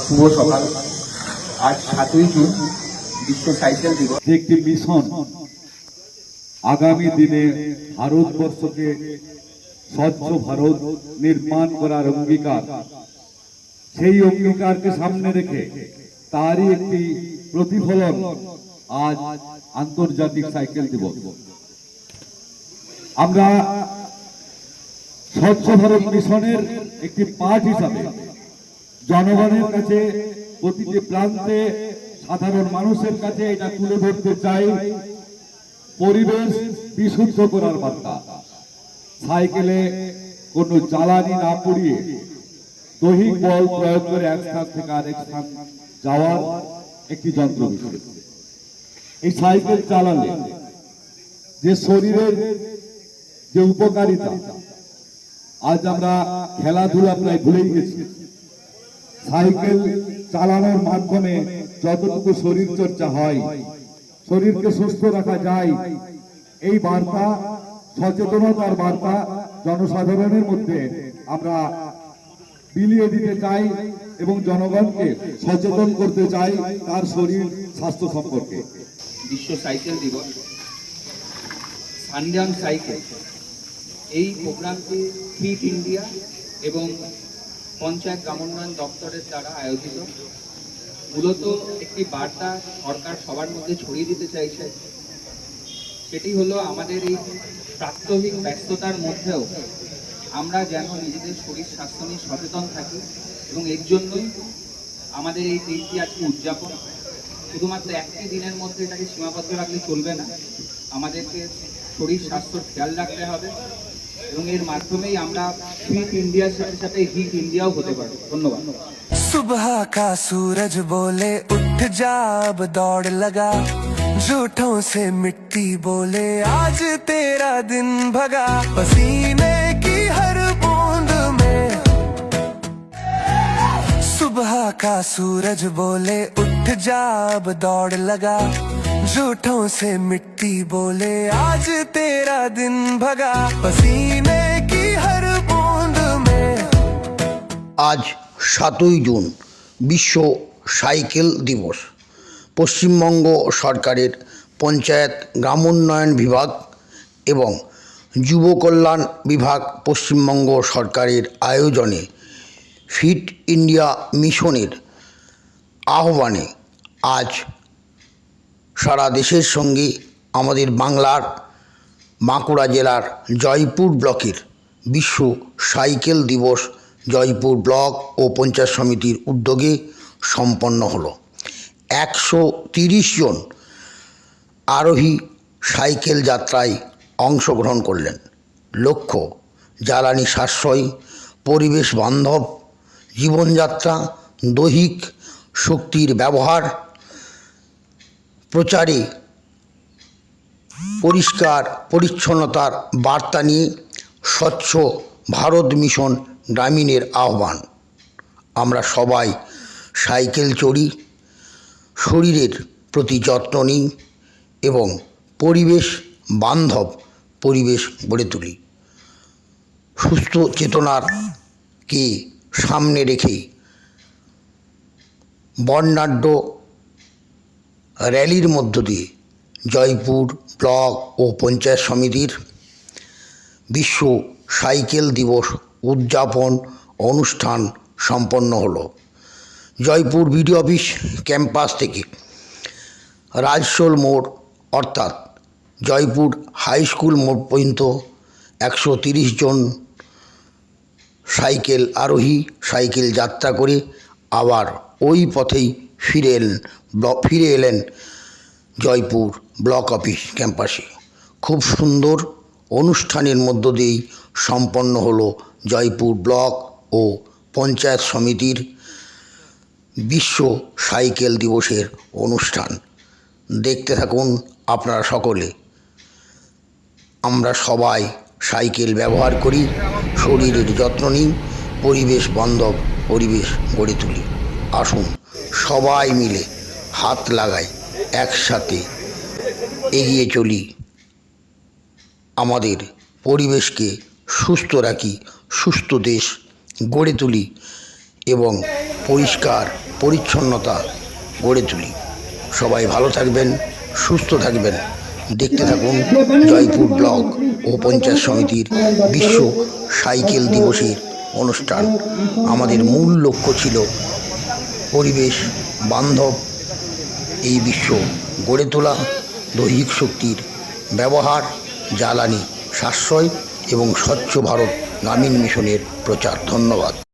শুভ সকাল। আজ 7ই জুন বিশ্ব সাইকেল দিবস। একটি মিশন আগামী দিনে ভারতবর্ষকে স্বচ্ছ ভারত নির্মাণ করার অঙ্গীকার, সেই অঙ্গীকারকে সামনে রেখে তারই একটি প্রতিফলন আজ আন্তর্জাতিক সাইকেল দিবস। আমরা স্বচ্ছ ভারত মিশনের একটি পার্ট হিসাবে জনগণের কাছে, প্রতিটি প্রান্তে সাধারণ মানুষের কাছে এটা তুলে ধরতে চাই পরিবেশ বিশুদ্ধ করার বার্তা। সাইকেলে কোনো জ্বালানি না পুড়িয়ে দৈহিক বল প্রয়োগ করে এক স্থান থেকে আরেক স্থান যাওয়ার একটি যন্ত্র বিশেষ। এই সাইকেল চালালে যে শরীরের যে উপকারিতা, আজ আমরা খেলাধুলা প্রায় ভুলেই গেছি। সাইকেল চালানোর মাধ্যমে যতটুকু শরীর চর্চা হয়, শরীরকে সুস্থ রাখা যায়, এই বার্তা, সচেতনতার বার্তা জনসাধারণের মধ্যে আমরা বিলিয়ে দিতে চাই এবং জনগণকে সচেতন করতে চাই তার শরীর স্বাস্থ্য সম্পর্কে। বিশ্ব সাইকেল দিবস, সানডে অন সাইকেল, এই প্রোগ্রামটি ফিট ইন্ডিয়া এবং পঞ্চায়েত গ্রামোন্নয়ন দপ্তরের দ্বারা আয়োজিত। মূলত একটি বার্তা সরকার সবার মধ্যে ছড়িয়ে দিতে চাইছে। সেটি হলো আমাদের এই প্রাত্যহিক ব্যস্ততার মধ্যেও আমরা যেন নিজেদের শরীর স্বাস্থ্য নিয়ে সচেতন থাকি, এবং এর জন্যই আমাদের এই দিনটি আজকে উদযাপন। শুধুমাত্র একটি দিনের মধ্যে এটাকে সীমাবদ্ধ রাখলে চলবে না, আমাদেরকে শরীর স্বাস্থ্যর খেয়াল রাখতে হবে, এবং এর মাধ্যমেই আমরা ফিট ইন্ডিয়ার সাথে সাথে হিট ইন্ডিয়াও হতে পারি। ধন্যবাদ। सुबह का सूरज बोले उठ जा अब दौड़ लगा, झूठों से मिट्टी बोले आज तेरा दिन भगा, पसीने की हर बूंद में। सुबह का सूरज बोले उठ जा अब दौड़ लगा, झूठों से मिट्टी बोले आज तेरा दिन भगा, पसीने की हर बूंद में। আজ 7ই জুন বিশ্ব সাইকেল দিবস। পশ্চিমবঙ্গ সরকারের পঞ্চায়েত গ্রামোন্নয়ন বিভাগ এবং যুব কল্যাণ বিভাগ পশ্চিমবঙ্গ সরকারের আয়োজনে ফিট ইন্ডিয়া মিশনের আহ্বানে আজ সারা দেশের সঙ্গে আমাদের বাংলার বাঁকুড়া জেলার জয়পুর ব্লকের বিশ্ব সাইকেল দিবস জয়পুর ব্লক ও পঞ্চায়েত সমিতির উদ্যোগে সম্পন্ন হলো। 130 জন আরোহী সাইকেল যাত্রায় অংশগ্রহণ করলেন। লক্ষ্য জ্বালানি সাশ্রয়, পরিবেশ বান্ধব জীবনযাত্রা, দৈহিক শক্তির ব্যবহার প্রচারে পরিষ্কার পরিচ্ছন্নতার বার্তা নিয়ে স্বচ্ছ ভারত মিশন গ্রামীণের আহ্বান। আমরা সবাই সাইকেল চড়ি, শরীরের প্রতি যত্ন নিই এবং পরিবেশ বান্ধব পরিবেশ গড়ে তুলি। সুস্থ চেতনাকে সামনে রেখে বর্ণাঢ্য র্যালির মধ্য দিয়ে জয়পুর ব্লক ও পঞ্চায়েত সমিতির বিশ্ব সাইকেল দিবস উদযাপন অনুষ্ঠান সম্পন্ন হলো। জয়পুর বিডিও অফিস ক্যাম্পাস থেকে রাজশোল মোড় অর্থাৎ জয়পুর হাই স্কুল মোড় পর্যন্ত 130 জন সাইকেল আরোহী সাইকেল যাত্রা করে আবার ওই পথেই ফিরে এলেন জয়পুর ব্লক অফিস ক্যাম্পাসে। খুব সুন্দর অনুষ্ঠানের মধ্য দিয়েই সম্পন্ন হলো জয়পুর ব্লক ও পঞ্চায়েত সমিতির বিশ্ব সাইকেল দিবসের অনুষ্ঠান। দেখতে থাকুন আপনারা সকলে। আমরা সবাই সাইকেল ব্যবহার করি, শরীরের যত্ন নিই, পরিবেশ বান্ধব পরিবেশ গড়ে তুলি। আসুন সবাই মিলে হাত লাগাই, একসাথে এগিয়ে চলি, আমাদের পরিবেশকে সুস্থ রাখি, সুস্থ দেশ গড়ে তুলি এবং পরিষ্কার পরিচ্ছন্নতা গড়ে তুলি। সবাই ভালো থাকবেন, সুস্থ থাকবেন। দেখতে থাকুন জয়পুর ব্লক ও পঞ্চায়েত সমিতির বিশ্ব সাইকেল দিবসের অনুষ্ঠান। আমাদের মূল লক্ষ্য ছিল পরিবেশ বান্ধব এই বিশ্ব গড়ে তোলা, দৈহিক শক্তির ব্যবহার, জ্বালানি সাশ্রয় এবং স্বচ্ছ ভারত গ্রামীণ মিশনের প্রচার। ধন্যবাদ।